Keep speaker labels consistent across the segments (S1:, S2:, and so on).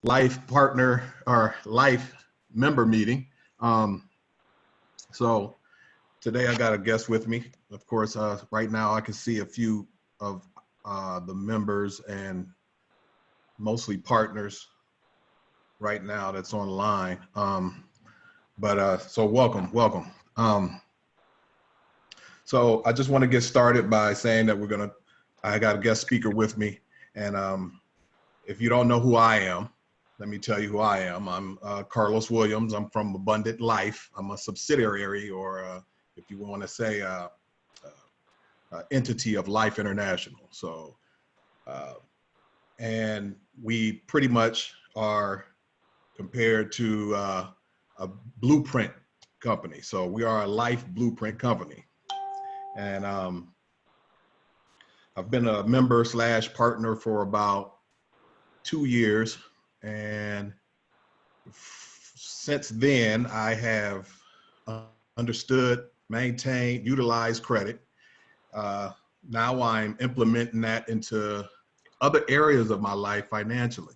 S1: life partner or life member meeting. So today I got a guest with me. Of course, right now I can see a few of the members and mostly partners right now that's online. So welcome. So I just want to get started by saying that I got a guest speaker with me. And if you don't know who I am, let me tell you who I am. I'm Carlos Williams. I'm from Abundant Life. I'm a subsidiary, or if you want to say, entity of Life International. So, and we pretty much are compared to a blueprint company. So we are a life blueprint company. And I've been a member / partner for about 2 years. And since then, I have understood, maintained, utilized credit. Now I'm implementing that into other areas of my life financially.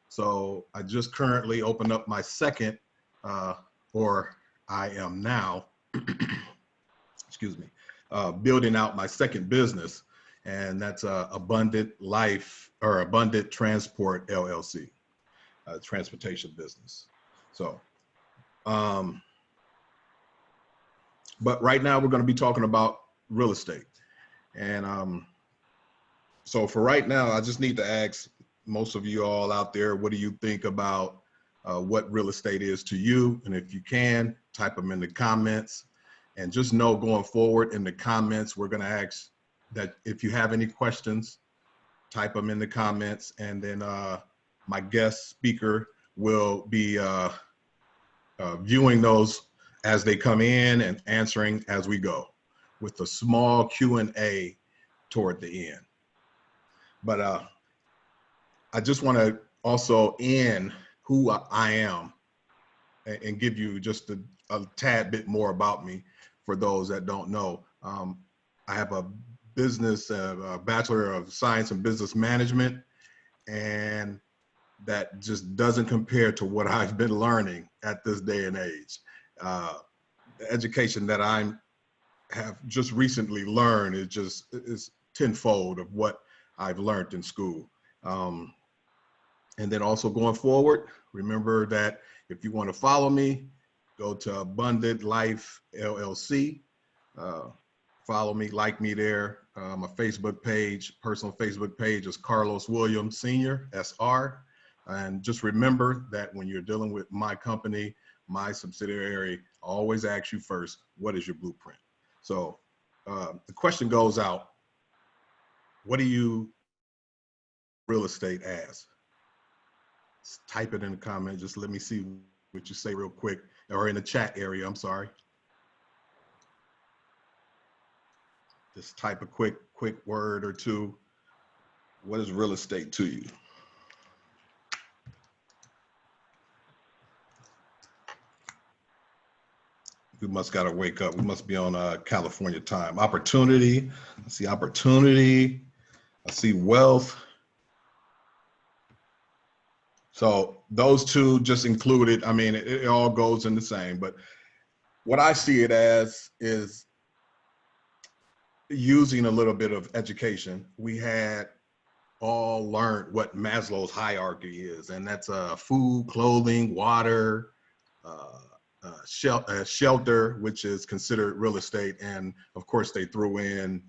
S1: So I just currently opened up my second, or I am now, excuse me, building out my second business, and that's Abundant Life or Abundant Transport LLC, transportation business. So, but right now we're going to be talking about real estate. And so for right now, I just need to ask most of you all out there, what do you think about what real estate is to you? And if you can, type them in the comments. And just know going forward in the comments, we're going to ask that if you have any questions, type them in the comments. And then my guest speaker will be viewing those as they come in and answering as we go, with a small Q&A toward the end. But I just want to also end who I am and give you just a tad bit more about me for those that don't know. I have a business, a Bachelor of Science in Business Management, and that just doesn't compare to what I've been learning at this day and age. The education that I have just recently learned is tenfold of what I've learned in school. And then also going forward, remember that if you want to follow me, go to Abundant Life LLC. Follow me, like me there. My Facebook page, personal Facebook page is Carlos Williams Sr., SR. And just remember that when you're dealing with my company, my subsidiary, I always ask you first, what is your blueprint? So the question goes out, what do you real estate as? Just type it in the comment. Just let me see what you say real quick, or in the chat area, I'm sorry. Just type a quick word or two. What is real estate to you? We must gotta wake up. We must be on California time. Opportunity, I see opportunity. I see wealth. So those two just included, I mean, it all goes in the same, but what I see it as is using a little bit of education. We had all learned what Maslow's hierarchy is, and that's food, clothing, water, shelter, which is considered real estate. And of course they threw in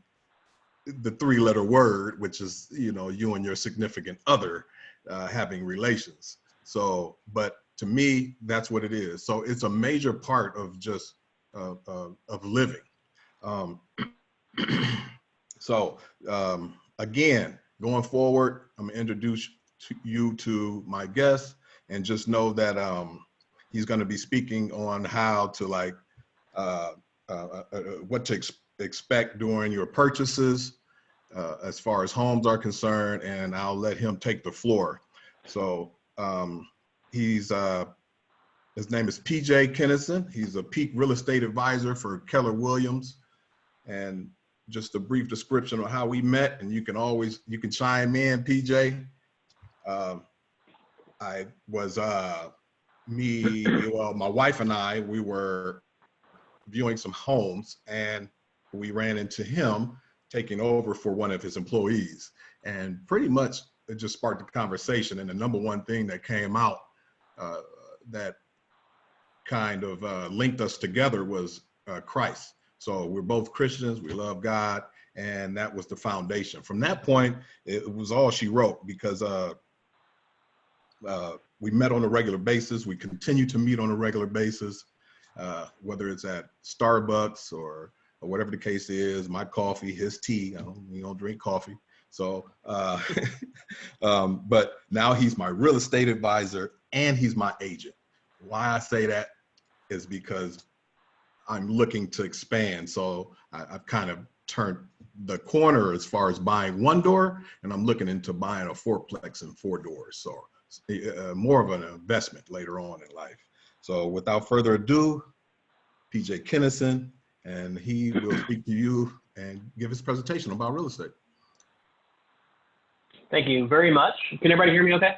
S1: the 3-letter word, which is, you and your significant other having relations. So, but to me, that's what it is. So it's a major part of just of living. So again, going forward, I'm gonna introduce you to my guest, and just know that he's going to be speaking on how to what to expect during your purchases as far as homes are concerned, and I'll let him take the floor. So his name is PJ Kennison. He's a peak real estate advisor for Keller Williams. And just a brief description of how we met, and you can chime in, PJ. I was, my wife and I, we were viewing some homes, and we ran into him taking over for one of his employees. And pretty much it just sparked a conversation. And the number one thing that came out that kind of linked us together was Christ. So we're both Christians, we love God, and that was the foundation. From that point, it was all she wrote, because we met on a regular basis. We continue to meet on a regular basis, whether it's at Starbucks or whatever the case is, my coffee, his tea. We don't drink coffee. So, but now he's my real estate advisor and he's my agent. Why I say that is because I'm looking to expand. So I've kind of turned the corner as far as buying one door, and I'm looking into buying a fourplex and 4 doors. So more of an investment later on in life. So without further ado, PJ Kennison, and he will speak to you and give his presentation about real estate.
S2: Thank you very much. Can everybody hear me okay?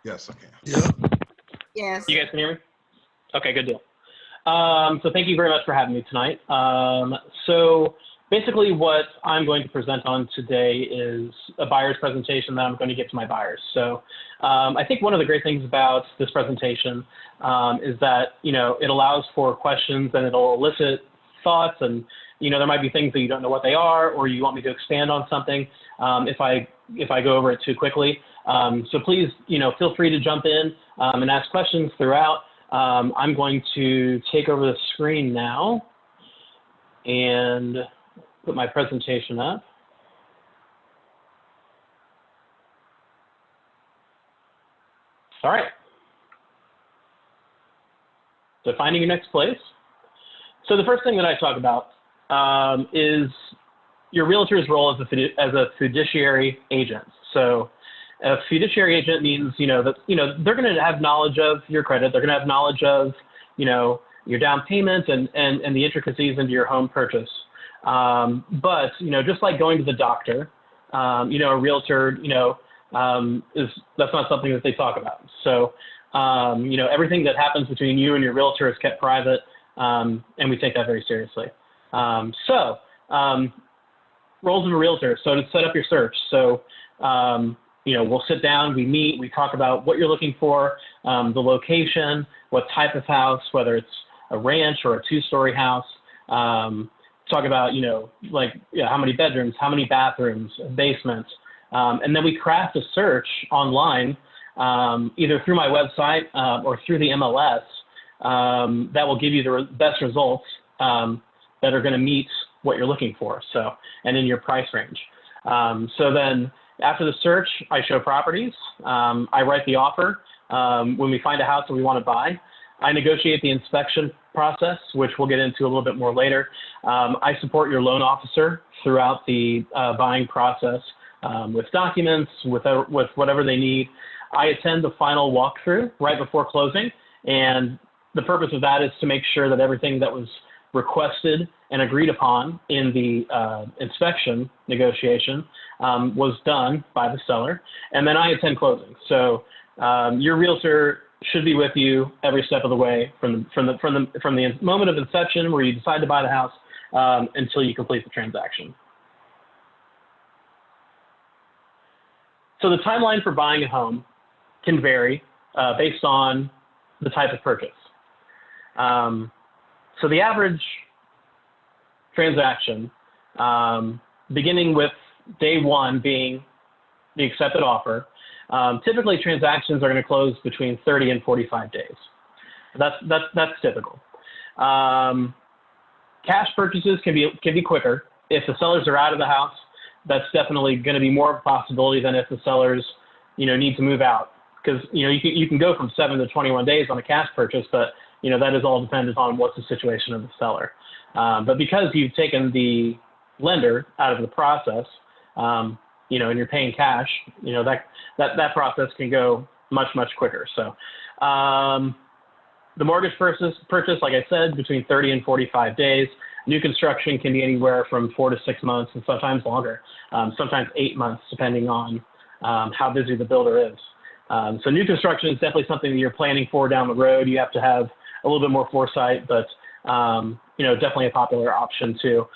S1: Yes, I can.
S3: Yeah.
S4: Yes.
S2: You guys can hear me? Okay, good deal. So thank you very much for having me tonight. So basically what I'm going to present on today is a buyer's presentation that I'm going to give to my buyers. So I think one of the great things about this presentation is that, it allows for questions and it'll elicit thoughts, and, there might be things that you don't know what they are, or you want me to expand on something if I go over it too quickly. So please, feel free to jump in and ask questions throughout. I'm going to take over the screen now and put my presentation up. All right. So finding your next place. So the first thing that I talk about is your realtor's role as a fiduciary agent. So a fiduciary agent means, that, they're going to have knowledge of your credit. They're going to have knowledge of, your down payment and the intricacies into your home purchase. But, just like going to the doctor, a realtor, that's not something that they talk about. So, everything that happens between you and your realtor is kept private, and we take that very seriously. Roles of a realtor. So to set up your search. So, we'll sit down, we meet, we talk about what you're looking for, the location, what type of house, whether it's a ranch or a 2-story house. Talk about, how many bedrooms, how many bathrooms, basements. And then we craft a search online, either through my website or through the MLS, that will give you the best results that are going to meet what you're looking for. So, and in your price range. So then after the search, I show properties. I write the offer. When we find a house that we want to buy, I negotiate the inspection process, which we'll get into a little bit more later. I support your loan officer throughout the buying process with documents, with whatever they need. I attend the final walkthrough right before closing, and the purpose of that is to make sure that everything that was requested and agreed upon in the inspection negotiation was done by the seller, and then I attend closing. So your realtor should be with you every step of the way from the moment of inception where you decide to buy the house until you complete the transaction. So the timeline for buying a home can vary based on the type of purchase. So the average transaction, beginning with day one being the accepted offer, typically transactions are going to close between 30 and 45 days. That's typical. Cash purchases can be quicker. If the sellers are out of the house, that's definitely going to be more of a possibility than if the sellers, need to move out. Because, you can go from 7 to 21 days on a cash purchase, but, that is all dependent on what's the situation of the seller. But because you've taken the lender out of the process, and you're paying cash, that process can go much, much quicker. So the mortgage purchase, like I said, between 30 and 45 days. New construction can be anywhere from 4 to 6 months and sometimes longer, sometimes 8 months, depending on how busy the builder is. So new construction is definitely something that you're planning for down the road. You have to have a little bit more foresight, but definitely a popular option too,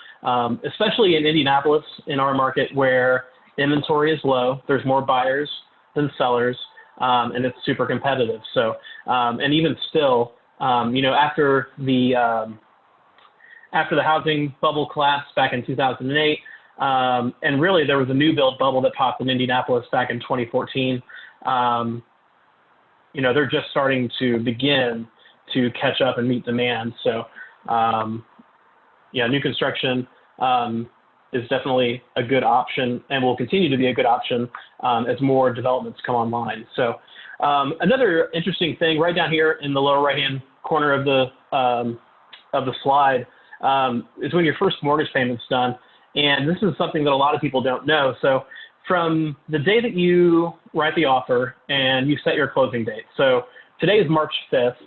S2: especially in Indianapolis, in our market where inventory is low. There's more buyers than sellers, and it's super competitive. So, and even still, after the housing bubble collapsed back in 2008, and really there was a new build bubble that popped in Indianapolis back in 2014. They're just starting to begin to catch up and meet demand. So, new construction is definitely a good option and will continue to be a good option as more developments come online. So, another interesting thing right down here in the lower right-hand corner of the slide is when your first mortgage payment's done. And this is something that a lot of people don't know. So from the day that you write the offer and you set your closing date. So today is March 5th.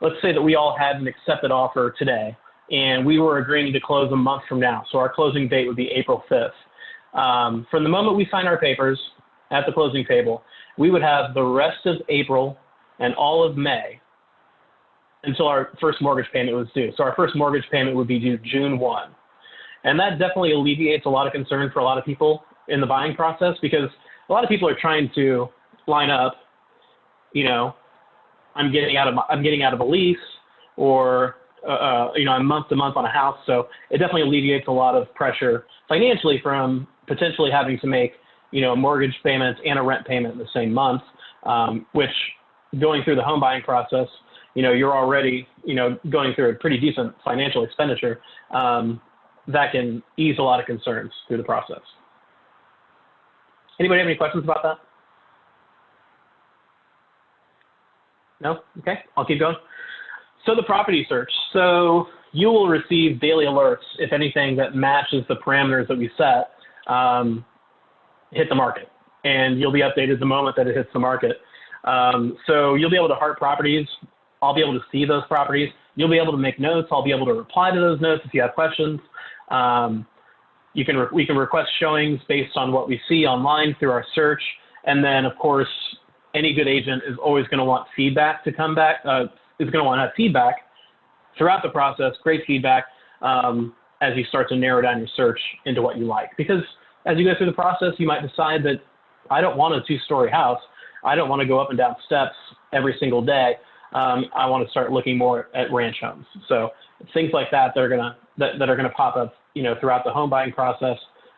S2: Let's say that we all had an accepted offer today and we were agreeing to close a month from now. So our closing date would be April 5th. From the moment we sign our papers at the closing table, we would have the rest of April and all of May until our first mortgage payment was due. So our first mortgage payment would be due June 1. And that definitely alleviates a lot of concern for a lot of people in the buying process, because a lot of people are trying to line up, I'm getting out of a lease, or I'm month to month on a house. So it definitely alleviates a lot of pressure financially from potentially having to make, a mortgage payment and a rent payment in the same month, which going through the home buying process, you're already, going through a pretty decent financial expenditure. That can ease a lot of concerns through the process. Anybody have any questions about that? No? Okay, I'll keep going. So the property search. So you will receive daily alerts if anything that matches the parameters that we set hit the market. And you'll be updated the moment that it hits the market. So you'll be able to heart properties. I'll be able to see those properties. You'll be able to make notes. I'll be able to reply to those notes if you have questions. We can request showings based on what we see online through our search. And then, of course, any good agent is always going to want feedback to come back, is going to want to have feedback throughout the process, great feedback, as you start to narrow down your search into what you like. Because as you go through the process, you might decide that I don't want a 2-story house. I don't want to go up and down steps every single day. I want to start looking more at ranch homes. So things like that that are gonna pop up, throughout the home buying process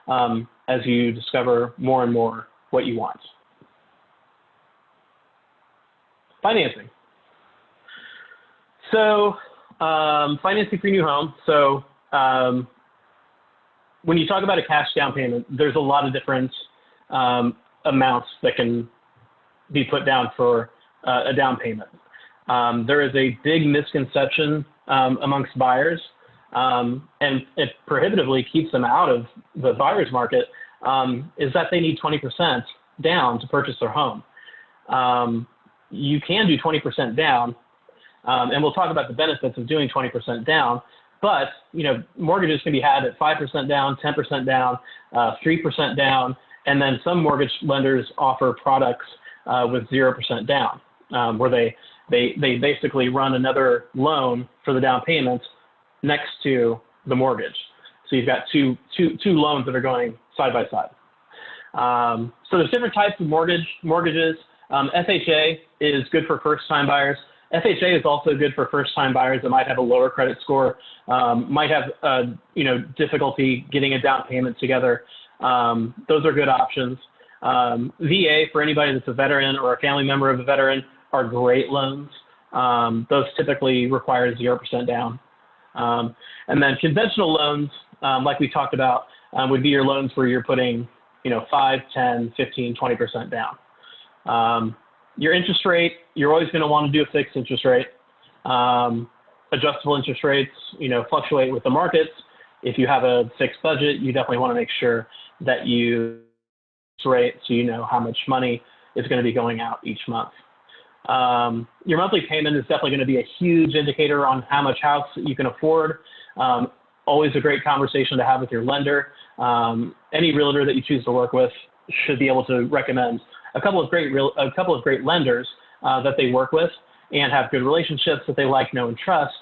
S2: as you discover more and more what you want. Financing. So financing for your new home. So when you talk about a cash down payment, there's a lot of different amounts that can be put down for a down payment. There is a big misconception amongst buyers, and it prohibitively keeps them out of the buyer's market, is that they need 20% down to purchase their home. You can do 20% down, and we'll talk about the benefits of doing 20% down, but mortgages can be had at 5% down, 10% down, 3% down, and then some mortgage lenders offer products with 0% down, where they basically run another loan for the down payment next to the mortgage. So you've got two loans that are going side by side. So there's different types of mortgages. FHA is good for first-time buyers. FHA is also good for first-time buyers that might have a lower credit score, might have difficulty getting a down payment together. Those are good options. VA, for anybody that's a veteran or a family member of a veteran, are great loans. Those typically require 0% down. And then conventional loans, like we talked about, would be your loans where you're putting 5, 10, 15, 20% down. Your interest rate, you're always going to want to do a fixed interest rate. Adjustable interest rates, fluctuate with the markets. If you have a fixed budget, you definitely want to make sure that you rate so you know how much money is going to be going out each month. Your monthly payment is definitely going to be a huge indicator on how much house you can afford. Always a great conversation to have with your lender. Any realtor that you choose to work with should be able to recommend a couple of great lenders that they work with and have good relationships that they like, know, and trust,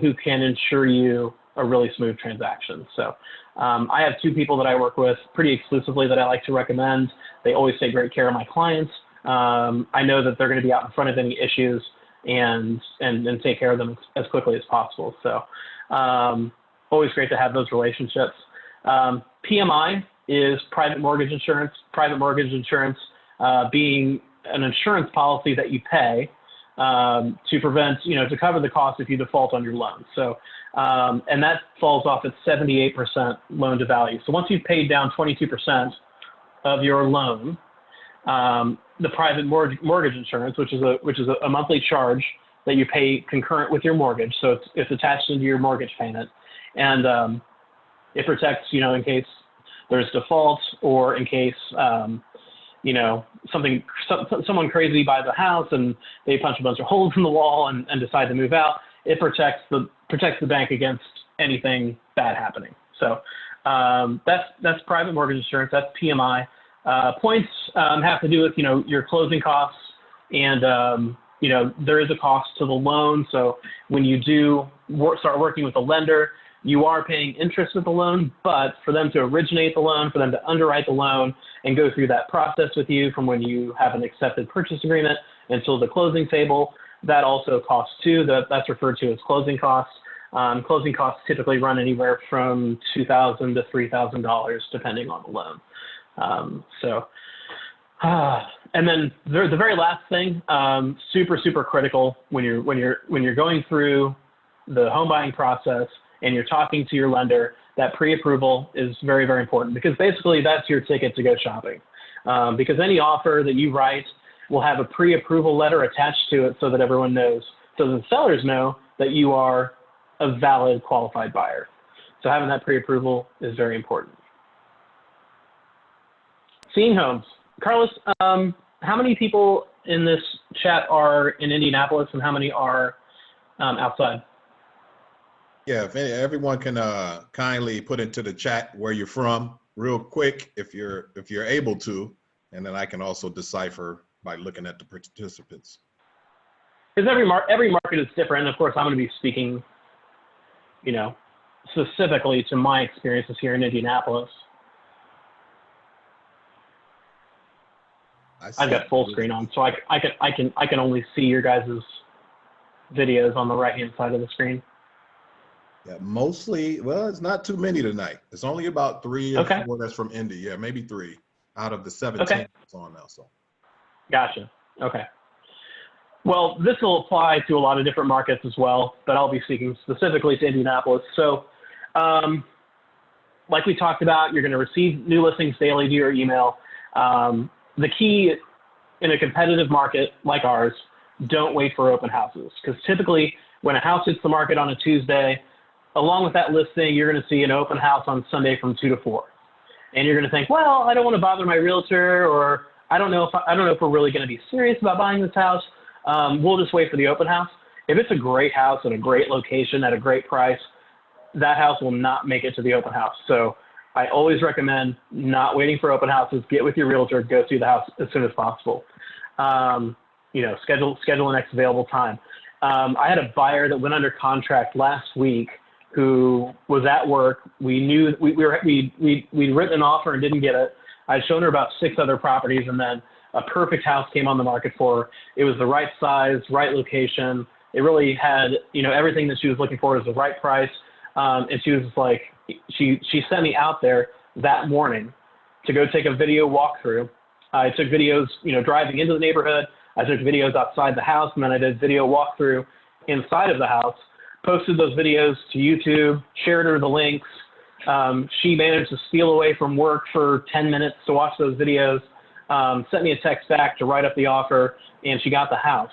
S2: who can ensure you a really smooth transaction. So I have two people that I work with pretty exclusively that I like to recommend. They always take great care of my clients. I know that they're going to be out in front of any issues and take care of them as quickly as possible. So always great to have those relationships. PMI is private mortgage insurance. Private mortgage insurance being an insurance policy that you pay to prevent, to cover the cost if you default on your loan. So, and that falls off at 78% loan to value. So once you've paid down 22% of your loan, the private mortgage insurance, which is a monthly charge that you pay concurrent with your mortgage. So it's attached into your mortgage payment, and it protects, in case there's default or in case, someone crazy buys a house and they punch a bunch of holes in the wall and decide to move out. It protects the bank against anything bad happening. So that's private mortgage insurance. That's PMI. Points have to do with your closing costs, and there is a cost to the loan. So when you do start working with a lender, you are paying interest with the loan, but for them to originate the loan, for them to underwrite the loan and go through that process with you from when you have an accepted purchase agreement until the closing table, that also costs too. That's referred to as closing costs. Closing costs typically run anywhere from $2,000 to $3,000 depending on the loan. And then the very last thing, super critical when you're going through the home buying process and you're talking to your lender, that pre-approval is very, very important, because basically that's your ticket to go shopping. Because any offer that you write will have a pre-approval letter attached to it so that everyone knows, so the sellers know that you are a valid qualified buyer. So having that pre-approval is very important. Seeing homes. Carlos, how many people in this chat are in Indianapolis and how many are outside?
S1: Yeah, if everyone can kindly put into the chat where you're from real quick, if you're able to, and then I can also decipher by looking at the participants.
S2: Because every market is different. Of course, I'm going to be speaking, specifically to my experiences here in Indianapolis. I've got full screen on, so I can only see your guys' videos on the right-hand side of the screen.
S1: Yeah, mostly, well, it's not too many tonight. It's only about 3 or 4 that's from Indy. Yeah, maybe 3 out of the 17 that's on now. So.
S2: Gotcha. Okay. Well, this will apply to a lot of different markets as well, but I'll be speaking specifically to Indianapolis. So, like we talked about, you're going to receive new listings daily to your email. The key in a competitive market like ours, don't wait for open houses, because typically when a house hits the market on a Tuesday, along with that listing, you're going to see an open house on Sunday from 2 to 4. And you're going to think, well, I don't want to bother my realtor, or I don't know if we're really going to be serious about buying this house. We'll just wait for the open house. If it's a great house at a great location at a great price, that house will not make it to the open house. So I always recommend not waiting for open houses. Get with your realtor, go through the house as soon as possible. Schedule the next available time. I had a buyer that went under contract last week who was at work. We knew we'd written an offer and didn't get it. I'd shown her about 6 other properties, and then a perfect house came on the market for her. It was the right size, right location. It really had, everything that she was looking for was the right price. And she was like, she sent me out there that morning to go take a video walkthrough. I took videos, driving into the neighborhood. I took videos outside the house, and then I did video walkthrough inside of the house, posted those videos to YouTube, shared her the links. She managed to steal away from work for 10 minutes to watch those videos, sent me a text back to write up the offer, and she got the house.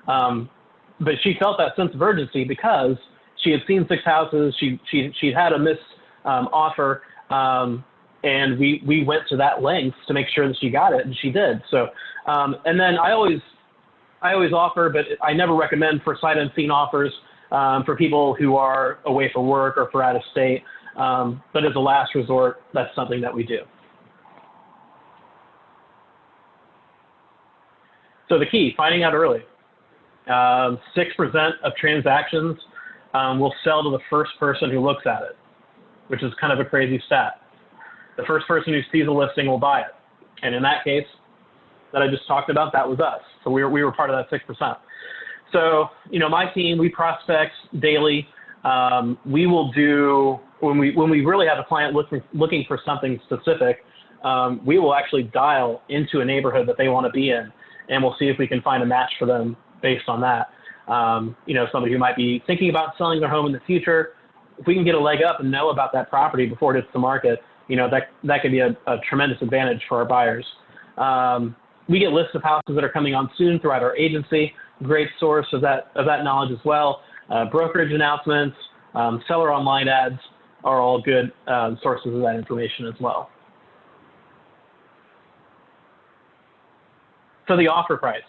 S2: But she felt that sense of urgency because she had seen 6 houses. She'd had a missed offer, and we went to that length to make sure that she got it, and she did. So, and then I always offer, but I never recommend for sight unseen offers for people who are away for work or for out of state. But as a last resort, that's something that we do. So the key, finding out early. 6% of transactions will sell to the first person who looks at it, which is kind of a crazy stat. The first person who sees a listing will buy it. And in that case that I just talked about, that was us. So we were part of that 6%. So, you know, my team, we prospect daily. We will do, when we really have a client looking for something specific, we will actually dial into a neighborhood that they want to be in, and we'll see if we can find a match for them based on that. You know, somebody who might be thinking about selling their home in the future, if we can get a leg up and know about that property before it hits the market, you know, that could be a tremendous advantage for our buyers. We get lists of houses that are coming on soon throughout our agency. Great source of that knowledge as well. Brokerage announcements, seller online ads are all good sources of that information as well. So the offer price.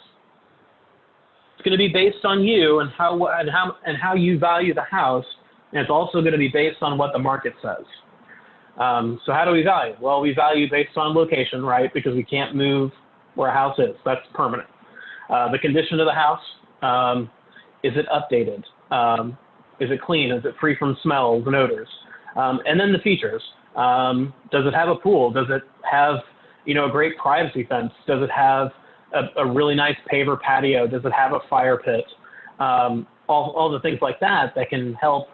S2: It's going to be based on you and how you value the house, and it's also going to be based on what the market says. So how do we value? Well, we value based on location, right? Because we can't move where a house is. That's permanent. The condition of the house, is it updated? Is it clean? Is it free from smells and odors? And then the features. Does it have a pool? Does it have, you know, a great privacy fence? Does it have a really nice paver patio? Does it have a fire pit? All the things like that can help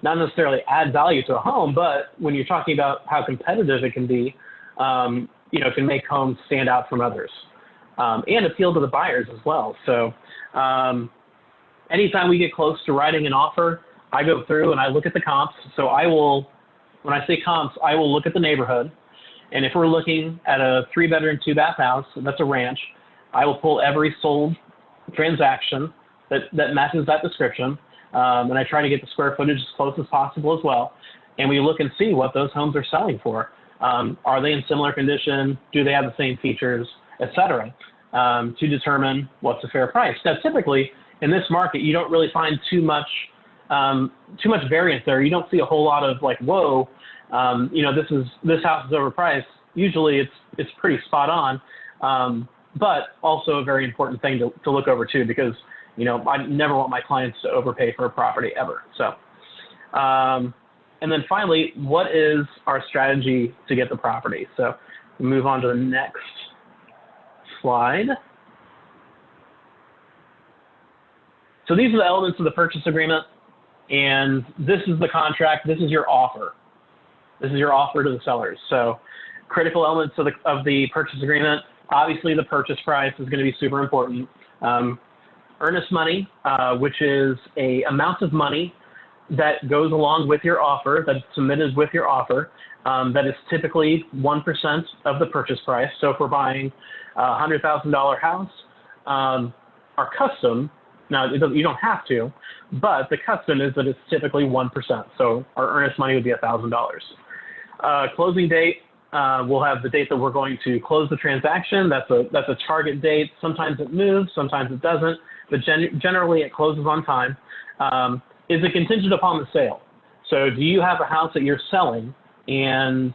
S2: not necessarily add value to a home, but when you're talking about how competitive it can be, you know, it can make homes stand out from others and appeal to the buyers as well. So anytime we get close to writing an offer, I go through and I look at the comps. So when I say comps, I will look at the neighborhood. And if we're looking at a 3-bedroom, 2-bath house, that's a ranch, I will pull every sold transaction that matches that description. And I try to get the square footage as close as possible as well. And we look and see what those homes are selling for. Are they in similar condition? Do they have the same features, et cetera, to determine what's a fair price. Now, typically in this market, you don't really find too much variance there. You don't see a whole lot of like, whoa, you know, this house is overpriced. Usually it's pretty spot on, but also a very important thing to look over too, because, you know, I never want my clients to overpay for a property ever. So, and then finally, what is our strategy to get the property? So we move on to the next slide. So these are the elements of the purchase agreement, and this is the contract. This is your offer. This is your offer to the sellers. So critical elements of the purchase agreement. Obviously, the purchase price is going to be super important. Earnest money, which is a amount of money that goes along with your offer, that's submitted with your offer, that is typically 1% of the purchase price. So if we're buying a $100,000 house, our custom, now you don't have to, but the custom is that it's typically 1%. So our earnest money would be $1,000. Closing date, we'll have the date that we're going to close the transaction. That's a target date. Sometimes it moves, sometimes it doesn't, but generally it closes on time. Is it contingent upon the sale? So do you have a house that you're selling, and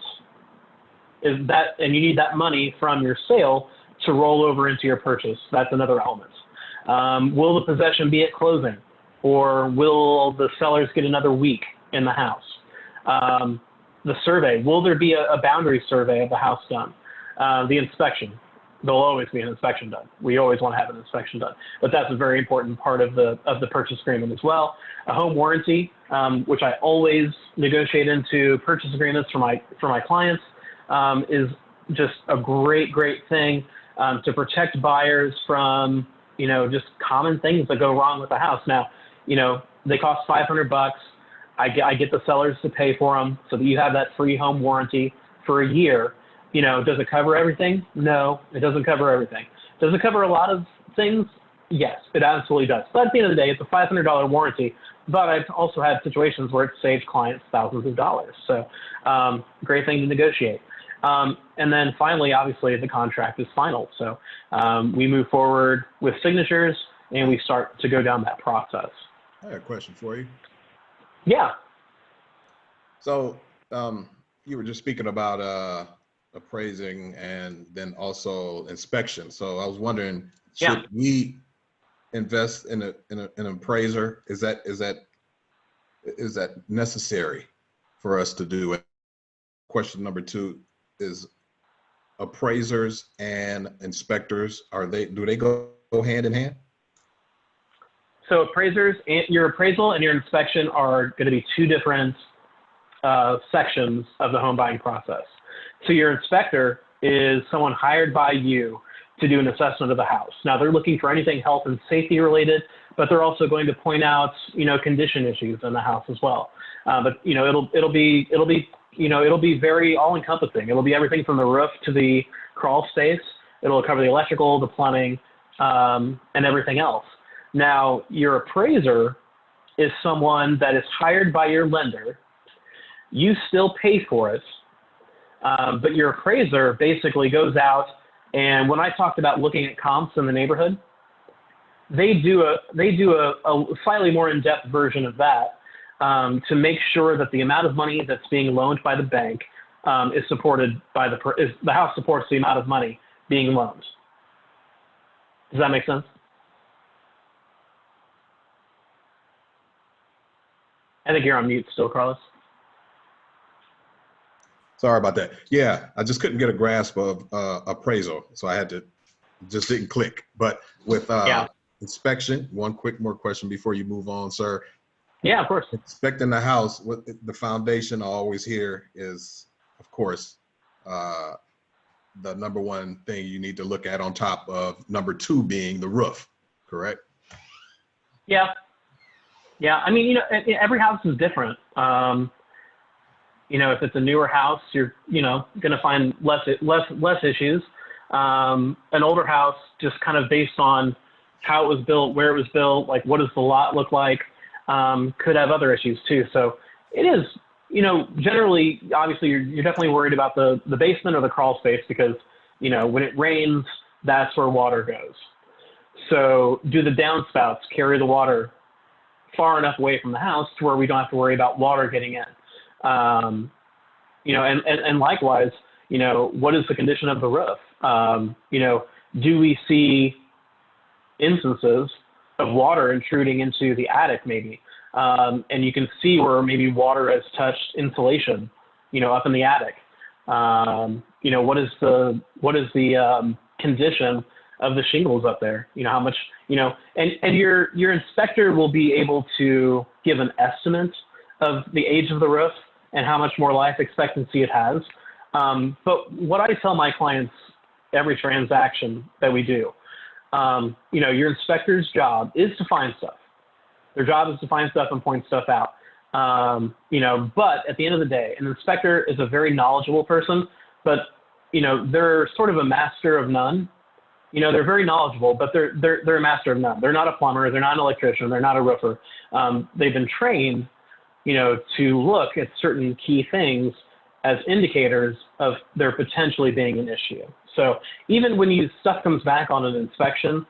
S2: you need that money from your sale to roll over into your purchase? That's another element. Will the possession be at closing, or will the sellers get another week in the house? The survey, will there be a boundary survey of the house done? The inspection, there'll always be an inspection done. We always want to have an inspection done, but that's a very important part of the purchase agreement as well. A home warranty, which I always negotiate into purchase agreements for my clients, is just a great thing to protect buyers from, you know, just common things that go wrong with the house. Now, you know, they cost $500. I get the sellers to pay for them so that you have that free home warranty for a year. You know, does it cover everything? No, it doesn't cover everything. Does it cover a lot of things? Yes, it absolutely does. But at the end of the day, it's a $500 warranty. But I've also had situations where it saves clients thousands of dollars. So great thing to negotiate. And then finally, obviously, the contract is final. So we move forward with signatures and we start to go down that process.
S1: I have a question for you.
S2: Yeah.
S1: So you were just speaking about appraising and then also inspection. So I was wondering, should we invest in an appraiser? Is that necessary for us to do it? Question number 2 is, appraisers and inspectors, do they go hand in hand?
S2: So appraisers, your appraisal and your inspection are going to be 2 different sections of the home buying process. So your inspector is someone hired by you to do an assessment of the house. Now they're looking for anything health and safety related, but they're also going to point out, condition issues in the house as well. But it'll be very all encompassing. It'll be everything from the roof to the crawl space. It'll cover the electrical, the plumbing, and everything else. Now your appraiser is someone that is hired by your lender. You still pay for it, but your appraiser basically goes out, and when I talked about looking at comps in the neighborhood, they do a slightly more in-depth version of that to make sure that the amount of money that's being loaned by the bank is supported by the house supports the amount of money being loaned. Does that make sense? I think you're on mute still, Carlos.
S1: Sorry about that. Yeah, I just couldn't get a grasp of appraisal, so I had to, just didn't click. But with inspection, one quick more question before you move on, sir.
S2: Yeah, of course.
S1: Inspecting the house, what the foundation I always hear is, of course, the number 1 thing you need to look at on top of number 2 being the roof, correct?
S2: Yeah. Yeah, I mean, every house is different. If it's a newer house, you're, going to find less issues. An older house, just kind of based on how it was built, where it was built, like what does the lot look like, could have other issues too. So it is, generally, obviously you're definitely worried about the basement or the crawl space because, when it rains, that's where water goes. So do the downspouts carry the water far enough away from the house to where we don't have to worry about water getting in? And likewise, what is the condition of the roof? Do we see instances of water intruding into the attic maybe? And you can see where maybe water has touched insulation, up in the attic. What is the condition of the shingles up there? How much, and your inspector will be able to give an estimate of the age of the roof and how much more life expectancy it has. But what I tell my clients every transaction that we do, your inspector's job is to find stuff. Their job is to find stuff and point stuff out. But at the end of the day, an inspector is a very knowledgeable person, but, they're sort of a master of none. They're very knowledgeable, but they're a master of none. They're not a plumber. They're not an electrician. They're not a roofer. They've been trained, to look at certain key things as indicators of there potentially being an issue. So even when stuff comes back on an inspection,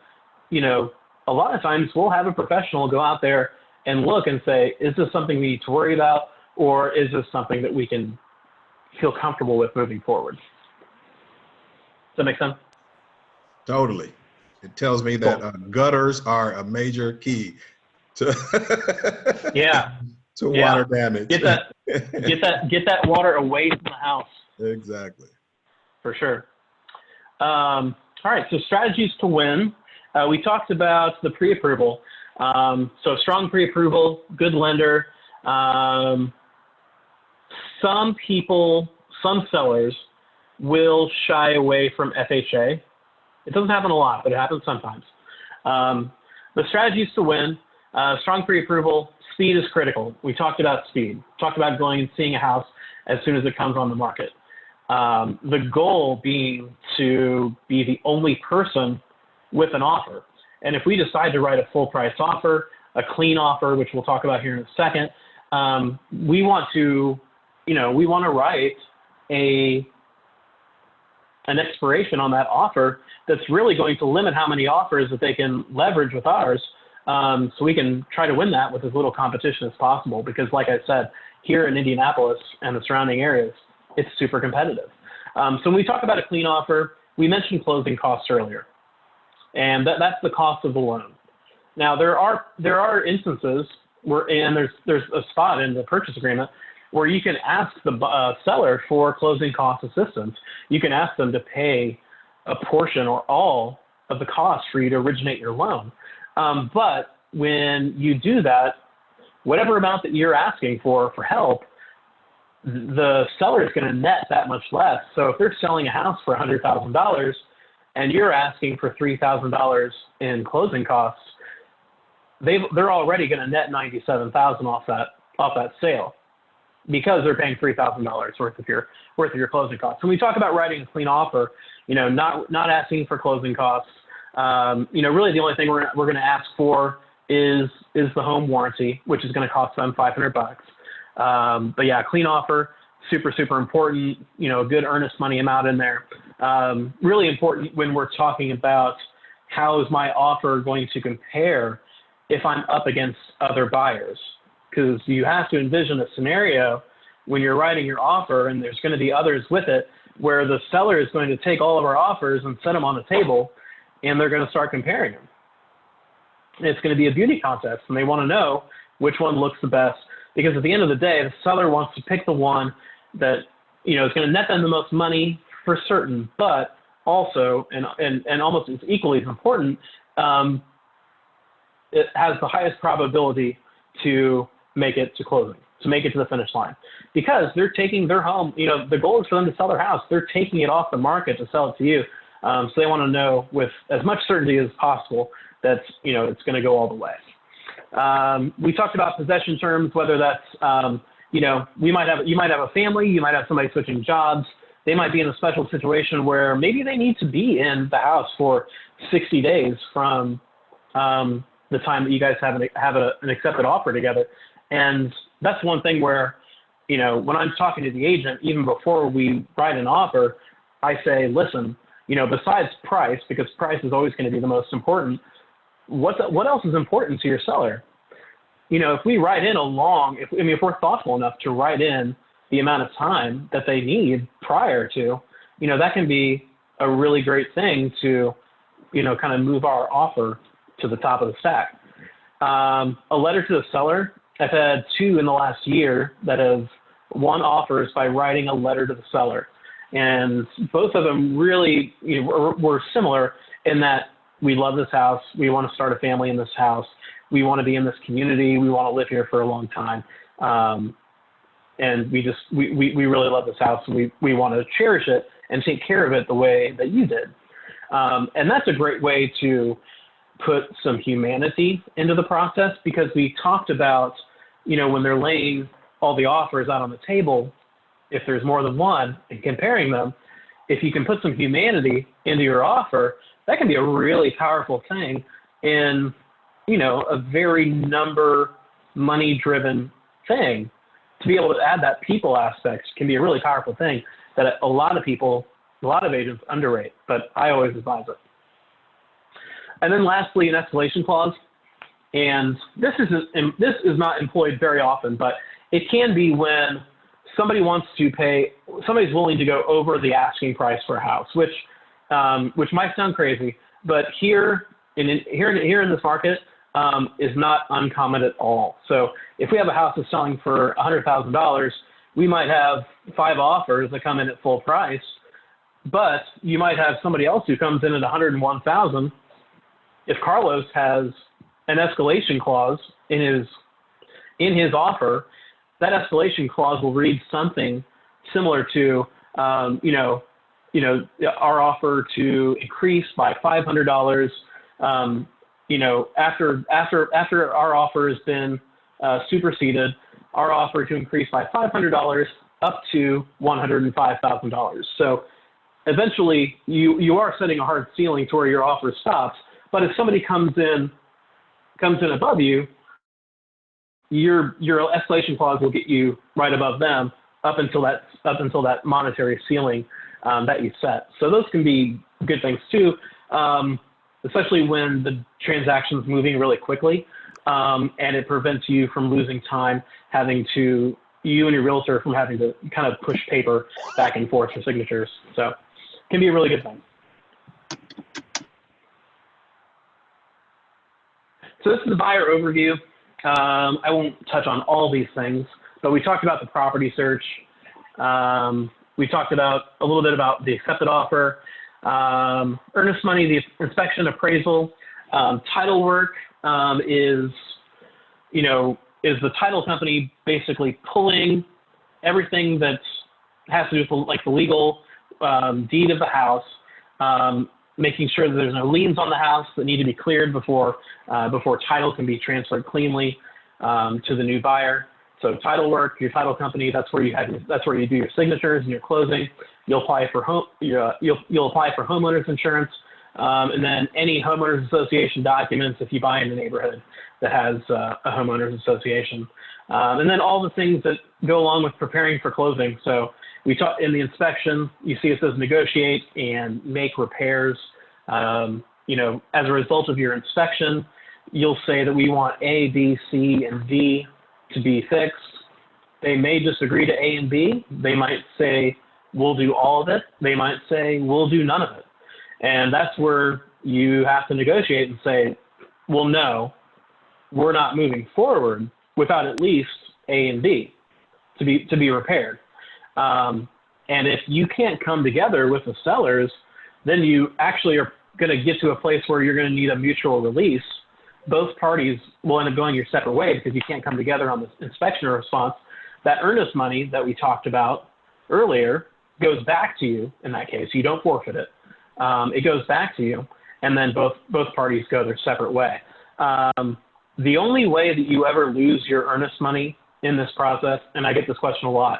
S2: a lot of times we'll have a professional go out there and look and say, is this something we need to worry about? Or is this something that we can feel comfortable with moving forward? Does that make sense?
S1: Totally. It tells me that gutters are a major key to to water damage.
S2: Get that water away from the house.
S1: Exactly.
S2: For sure. All right. So strategies to win. We talked about the pre-approval. So strong pre-approval, good lender. Some sellers will shy away from FHA. It doesn't happen a lot, but it happens sometimes. The strategies to win, strong pre-approval, speed is critical. We talked about speed, talked about going and seeing a house as soon as it comes on the market. The goal being to be the only person with an offer. And if we decide to write a full price offer, a clean offer, which we'll talk about here in a second, we want to write an expiration on that offer that's really going to limit how many offers that they can leverage with ours. So we can try to win that with as little competition as possible. Because like I said, here in Indianapolis and the surrounding areas, it's super competitive. So when we talk about a clean offer, we mentioned closing costs earlier. And that's the cost of the loan. Now, there are instances where, and there's a spot in the purchase agreement where you can ask the seller for closing cost assistance. You can ask them to pay a portion or all of the cost for you to originate your loan. But when you do that, whatever amount that you're asking for help, the seller is going to net that much less. So if they're selling a house for $100,000 and you're asking for $3,000 in closing costs, they're already going to net $97,000 off that sale, because they're paying $3,000 worth of your closing costs. When we talk about writing a clean offer, not asking for closing costs, really the only thing we're going to ask for is the home warranty, which is going to cost them $500. But yeah, clean offer, super, super important, a good earnest money amount in there. Really important when we're talking about how is my offer going to compare if I'm up against other buyers, because you have to envision a scenario when you're writing your offer and there's going to be others with it, where the seller is going to take all of our offers and set them on the table, and they're going to start comparing them. And it's going to be a beauty contest, and they want to know which one looks the best, because at the end of the day, the seller wants to pick the one that is going to net them the most money for certain, but also, and almost as equally as important, it has the highest probability to make it to closing, to make it to the finish line, because they're taking their home. The goal is for them to sell their house. They're taking it off the market to sell it to you. So they want to know with as much certainty as possible that it's going to go all the way. We talked about possession terms, whether that's you might have a family, you might have somebody switching jobs. They might be in a special situation where maybe they need to be in the house for 60 days from the time that you guys have an accepted offer together. And that's one thing where, when I'm talking to the agent, even before we write an offer, I say, listen, besides price, because price is always going to be the most important, what else is important to your seller? If we write in if we're thoughtful enough to write in the amount of time that they need prior to, that can be a really great thing to, kind of move our offer to the top of the stack. A letter to the seller. I've had 2 in the last year that have won offers by writing a letter to the seller. And both of them really were similar in that we love this house. We want to start a family in this house. We want to be in this community. We want to live here for a long time. And we really love this house. And we want to cherish it and take care of it the way that you did. And that's a great way to put some humanity into the process, because we talked about, when they're laying all the offers out on the table, if there's more than one and comparing them, if you can put some humanity into your offer, that can be a really powerful thing in, a very number money driven thing. To be able to add that people aspect can be a really powerful thing that a lot of agents underrate, but I always advise it. And then lastly, an escalation clause. And this is not employed very often, but it can be when somebody's willing to go over the asking price for a house, which might sound crazy, but here in this market is not uncommon at all. So if we have a house that's selling for $100,000, we might have 5 offers that come in at full price, but you might have somebody else who comes in at $101,000. If Carlos has an escalation clause in his offer, that escalation clause will read something similar to, our offer to increase by $500. After our offer has been superseded, our offer to increase by $500 up to $105,000. So eventually, you are setting a hard ceiling to where your offer stops. But if somebody comes in above you, your escalation clause will get you right above them up until that monetary ceiling that you set. So those can be good things too, especially when the transaction's moving really quickly, and it prevents you from losing time you and your realtor from having to kind of push paper back and forth for signatures. So it can be a really good thing. So this is the buyer overview. I won't touch on all these things, but we talked about the property search. We talked about a little bit about the accepted offer, earnest money, the inspection, appraisal, title work is the title company basically pulling everything that has to do with like the legal deed of the house, making sure that there's no liens on the house that need to be cleared before title can be transferred cleanly to the new buyer. So title work, your title company, that's where you do your signatures and your closing. You'll apply for you'll apply for homeowners insurance, and then any homeowners association documents if you buy in a neighborhood that has a homeowners association, and then all the things that go along with preparing for closing. So we talk in the inspection. You see it says negotiate and make repairs. As a result of your inspection, you'll say that we want A, B, C, and D to be fixed. They may just agree to A and B. They might say, we'll do all of it. They might say, we'll do none of it. And that's where you have to negotiate and say, well, no, we're not moving forward without at least A and B to be repaired. And if you can't come together with the sellers, then you actually are going to get to a place where you're going to need a mutual release. Both parties will end up going your separate way because you can't come together on the inspection or response. That earnest money that we talked about earlier goes back to you in that case. You don't forfeit it. It goes back to you, and then both parties go their separate way. The only way that you ever lose your earnest money in this process, and I get this question a lot,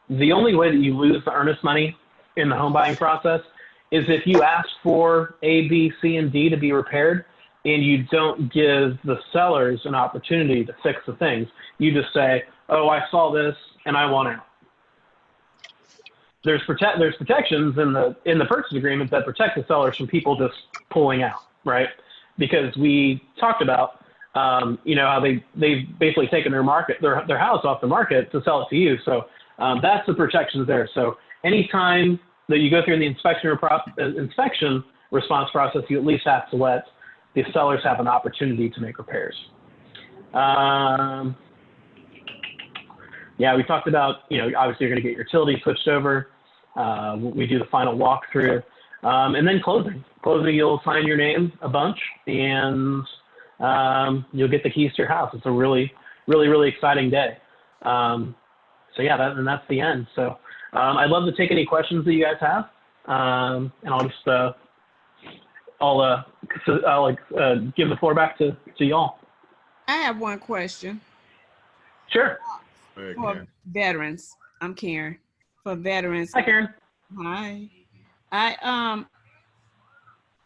S2: the only way that you lose the earnest money in the home buying process is if you ask for A, B, C, and D to be repaired, and you don't give the sellers an opportunity to fix the things. You just say, oh, I saw this and I want out. There's protections in the purchase agreement that protect the sellers from people just pulling out, right? Because we talked about, how they've basically taken their house off the market to sell it to you. So that's the protections there. So anytime that you go through the inspection response process, you at least have to let the sellers have an opportunity to make repairs. We talked about, obviously you're going to get your utility switched over. We do the final walkthrough, and then closing. Closing, you'll sign your name a bunch, and you'll get the keys to your house. It's a really, really, really exciting day. That's the end. So I'd love to take any questions that you guys have, and I'll just I'll give the floor back to y'all.
S3: I have one question.
S2: Sure.
S3: For veterans, I'm Karen. For veterans.
S2: Hi, Karen.
S3: Hi.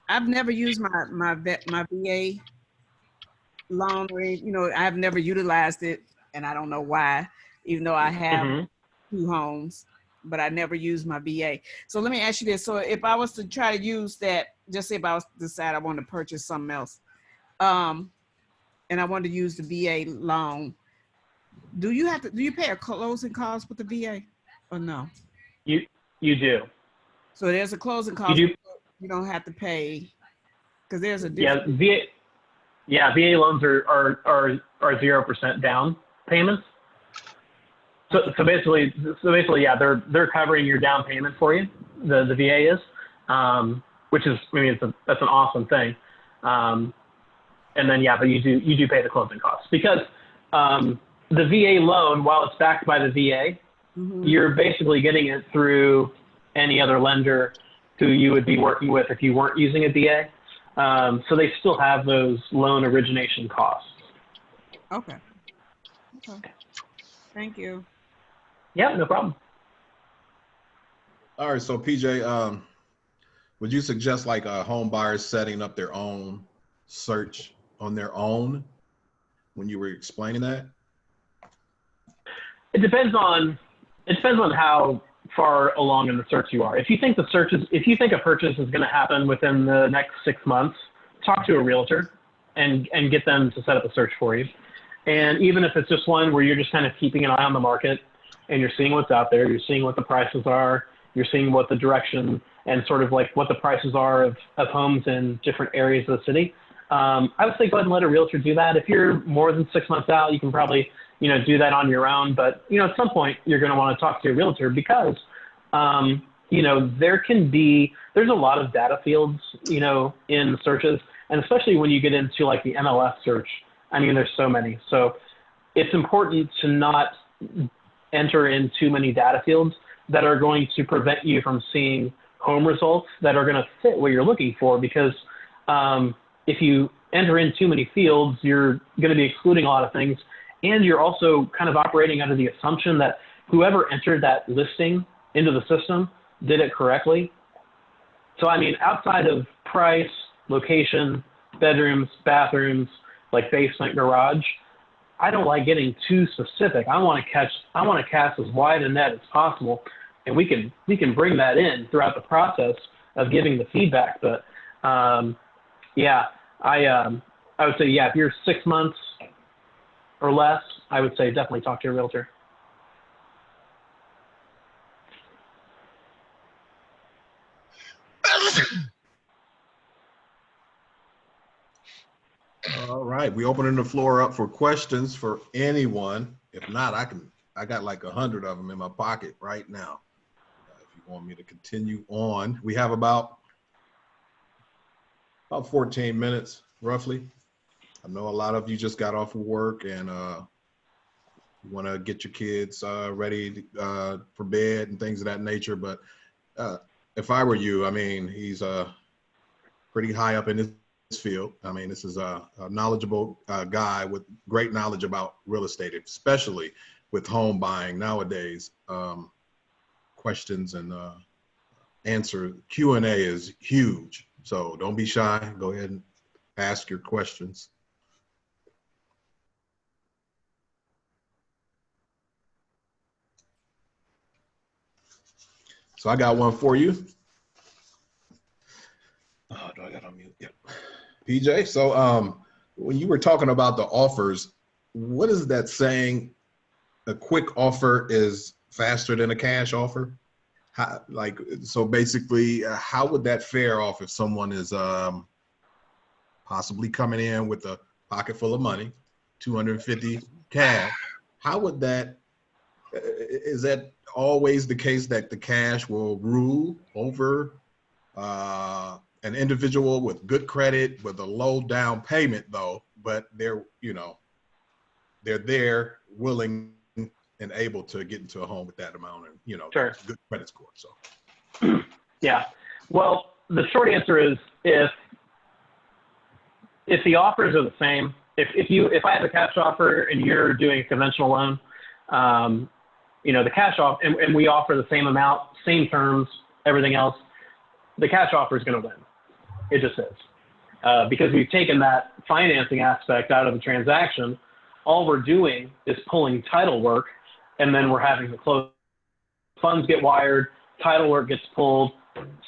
S3: I've never used my VA loan, I've never utilized it, and I don't know why, even though I have 2 homes, but I never used my VA. So let me ask you this. So if I was to try to use that, just say if I was to decide I want to purchase something else, and I wanted to use the VA loan, do you pay a closing cost with the VA or no?
S2: You do.
S3: So there's a closing cost. You don't have to pay because there's a difference. VA loans are 0% down payments. So basically, they're covering your down payment for you. The VA is, which is, that's an awesome thing. And then but you do pay the closing costs because the VA loan, while it's backed by the VA, you're basically getting it through any other lender who you would be working with if you weren't using a VA. So they still have those loan origination costs. Okay. Thank you.
S2: Yeah, no problem.
S1: All right, so PJ, would you suggest like home buyers setting up their own search on their own when you were explaining that?
S2: It depends on how far along in the search you are. If you think a purchase is going to happen within the next 6 months, talk to a realtor and get them to set up a search for you. And even if it's just one where you're just kind of keeping an eye on the market and you're seeing what's out there, you're seeing what the prices are, you're seeing what the direction and sort of like what the prices are of homes in different areas of the city, I would say go ahead and let a realtor do that. If you're more than 6 months out, you can probably, do that on your own. But, at some point you're going to want to talk to your realtor because, there's a lot of data fields, in searches, and especially when you get into like the MLS search, I mean, there's so many. So it's important to not enter in too many data fields that are going to prevent you from seeing home results that are going to fit what you're looking for. Because if you enter in too many fields, you're going to be excluding a lot of things. And you're also kind of operating under the assumption that whoever entered that listing into the system did it correctly. So, I mean, outside of price, location, bedrooms, bathrooms, like basement, garage, I don't like getting too specific. I want to cast as wide a net as possible, and we can bring that in throughout the process of giving the feedback. But yeah, I would say, yeah, if you're 6 months or less, I would say definitely talk to your realtor.
S1: All right, we opening the floor up for questions for anyone. If not, I got like 100 of them in my pocket right now. If you want me to continue on, we have about 14 minutes roughly. I know a lot of you just got off of work and you want to get your kids ready for bed and things of that nature. But if I were you, I mean, he's pretty high up in this field. I mean, this is a knowledgeable guy with great knowledge about real estate, especially with home buying nowadays. Questions and answer Q&A is huge. So don't be shy. Go ahead and ask your questions. So I got one for you. Oh, do I got on mute? Yep. PJ, so when you were talking about the offers, what is that saying? A quick offer is faster than a cash offer? How, so basically, how would that fare off if someone is possibly coming in with a pocket full of money, 250 cash? How would that, is that always the case that the cash will rule over an individual with good credit with a low down payment though, but they're there willing and able to get into a home with that amount and
S2: Sure.
S1: Good credit score. So
S2: yeah, well, the short answer is if the offers are the same, if I have a cash offer and you're doing a conventional loan, the cash offer and we offer the same amount, same terms, everything else, the cash offer is going to win. It just is. Because we've taken that financing aspect out of the transaction. All we're doing is pulling title work, and then we're having the close. Funds get wired, title work gets pulled,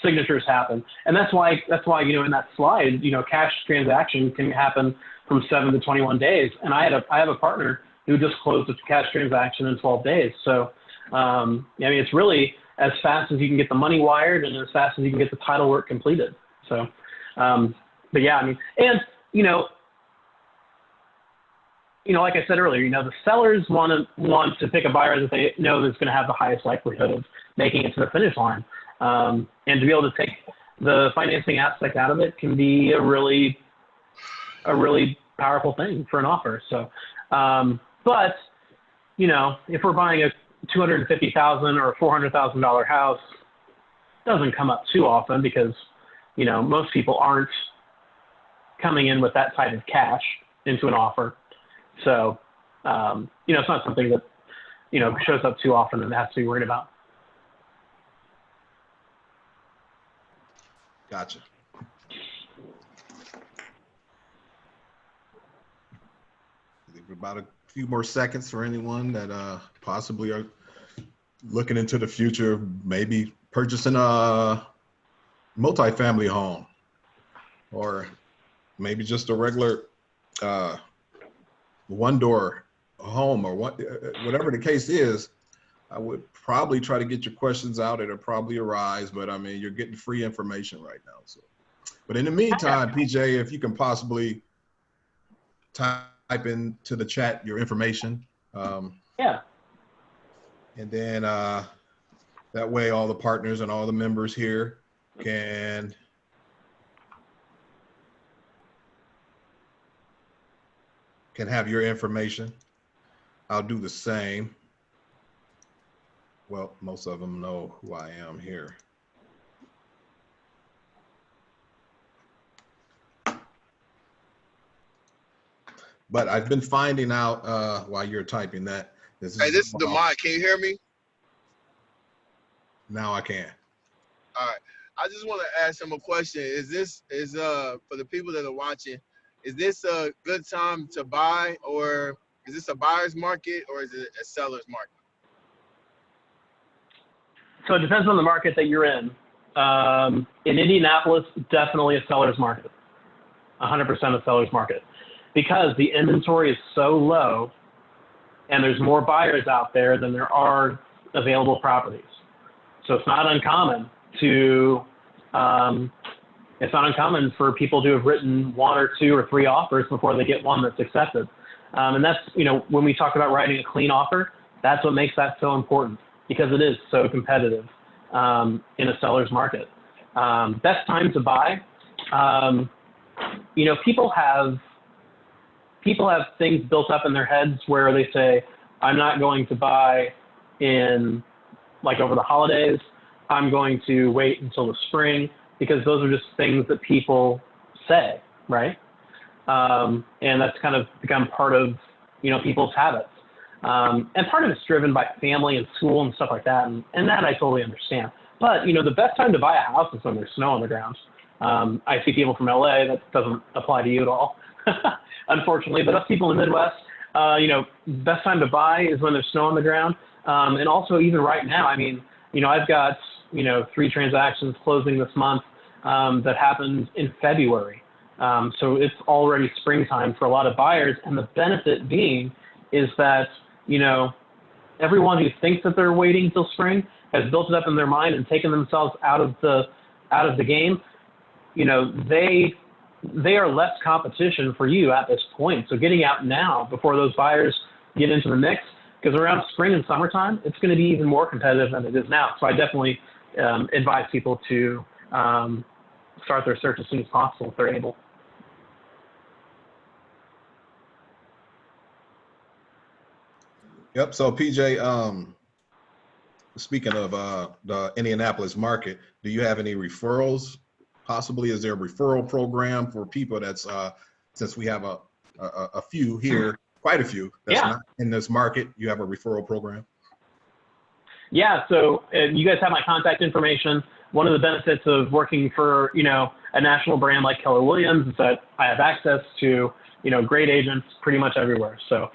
S2: signatures happen. And that's why, in that slide, cash transaction can happen from 7 to 21 days. And I have a partner who just closed a cash transaction in 12 days. So, I mean, it's really as fast as you can get the money wired and as fast as you can get the title work completed. So, but yeah, I mean, and, like I said earlier, the sellers want to pick a buyer that they know is going to have the highest likelihood of making it to the finish line. And to be able to take the financing aspect out of it can be a really powerful thing for an offer. So, but, if we're buying a $250,000 or a $400,000 house, it doesn't come up too often because, most people aren't coming in with that type of cash into an offer. So, it's not something that, shows up too often and has to be worried about.
S1: gotcha. Leave about a few more seconds for anyone that possibly are looking into the future, maybe purchasing a multifamily home, or maybe just a regular one-door home, or whatever the case is. I would probably try to get your questions out. It'll probably arise, but I mean, you're getting free information right now. So But in the meantime, PJ, if you can possibly type into the chat your information.
S2: Yeah.
S1: And then that way all the partners and all the members here can have your information. I'll do the same. Well, most of them know who I am here. But I've been finding out while you're typing that. This is
S4: Damont. Can you hear me?
S1: Now I can.
S4: All right. I just want to ask him a question. Is for the people that are watching, is this a good time to buy, or is this a buyer's market, or is it a seller's market?
S2: So it depends on the market that you're in. In Indianapolis, definitely a seller's market, 100% a seller's market, because the inventory is so low and there's more buyers out there than there are available properties. So it's not uncommon for people to have written 1 or 2 or 3 offers before they get one that's accepted. And that's, when we talk about writing a clean offer, that's what makes that so important, because it is so competitive in a seller's market. Best time to buy, people have things built up in their heads where they say, I'm not going to buy over the holidays. I'm going to wait until the spring, because those are just things that people say, right? And that's kind of become part of, people's habits. And part of it's driven by family and school and stuff like that. And that I totally understand. But, the best time to buy a house is when there's snow on the ground. I see people from LA, that doesn't apply to you at all, unfortunately. But us people in the Midwest, best time to buy is when there's snow on the ground. And also even right now, I've got, 3 transactions closing this month that happened in February. So it's already springtime for a lot of buyers. And the benefit being is that, everyone who thinks that they're waiting till spring has built it up in their mind and taken themselves out of the game. They are less competition for you at this point. So getting out now before those buyers get into the mix, because around spring and summertime, it's going to be even more competitive than it is now. So I definitely advise people to start their search as soon as possible if they're able.
S1: Yep. So PJ, speaking of the Indianapolis market, do you have any referrals? Possibly, is there a referral program for people that's since we have a few here, quite a few that's not in this market, you have a referral program?
S2: Yeah. So you guys have my contact information. One of the benefits of working for a national brand like Keller Williams is that I have access to great agents pretty much everywhere. So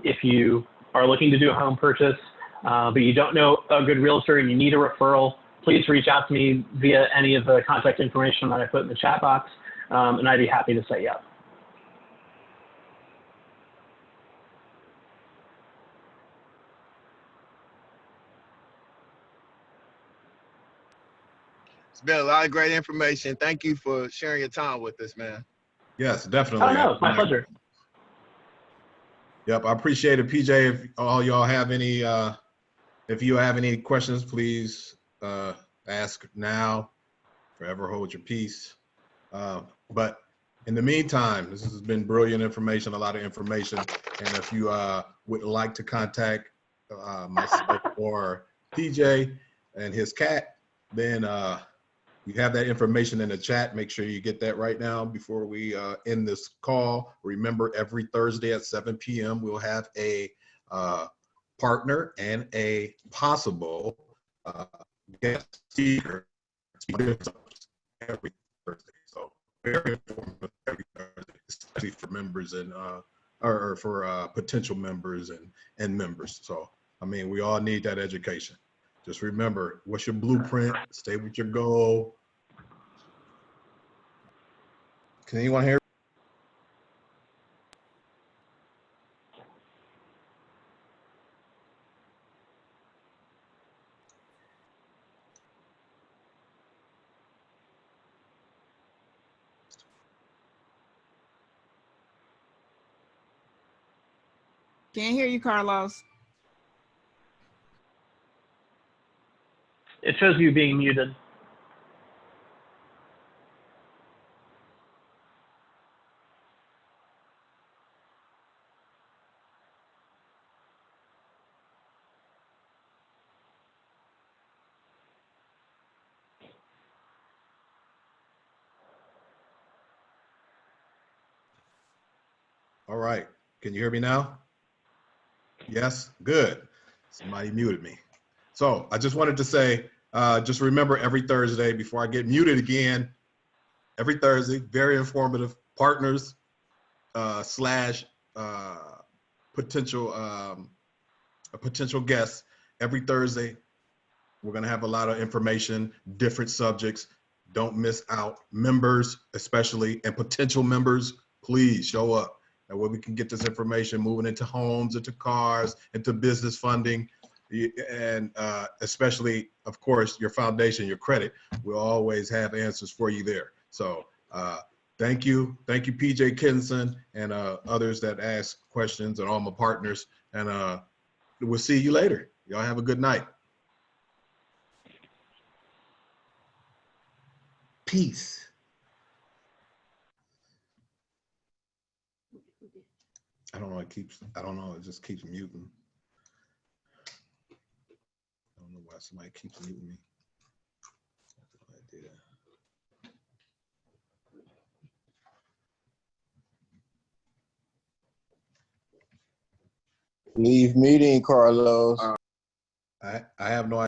S2: if you are looking to do a home purchase, but you don't know a good realtor and you need a referral, please reach out to me via any of the contact information that I put in the chat box, and I'd be happy to set you up.
S4: It's been a lot of great information. Thank you for sharing your time with us, man.
S1: Yes, definitely.
S2: Oh, no, it's my pleasure.
S1: Yep, I appreciate it, PJ. If all y'all have any, if you have any questions, please ask now. Forever hold your peace. But in the meantime, this has been brilliant information, a lot of information. And if you would like to contact myself or PJ and his cat, then you have that information in the chat. Make sure you get that right now before we end this call. Remember, every Thursday at 7 p.m., we'll have a partner and a possible guest speaker every Thursday. So very informative every Thursday, especially for members and or for potential members and members. So we all need that education. Just remember, what's your blueprint? Stay with your goal. Can anyone hear?
S3: Can't hear you, Carlos.
S2: It shows you being muted.
S1: All right. Can you hear me now? Yes? Good. Somebody muted me. So I just wanted to say, just remember every Thursday before I get muted again, every Thursday, very informative partners slash potential guests every Thursday. We're going to have a lot of information, different subjects. Don't miss out. Members, especially, and potential members, please show up. That way we can get this information moving into homes, into cars, into business funding, and especially, of course, your foundation, your credit. We'll always have answers for you there. So thank you. Thank you, PJ Kinson, and others that ask questions, and all my partners. And we'll see you later. Y'all have a good night. Peace. I don't know, it just keeps muting. I don't know why somebody keeps muting me. No idea.
S5: Leave meeting, Carlos.
S1: I have no idea.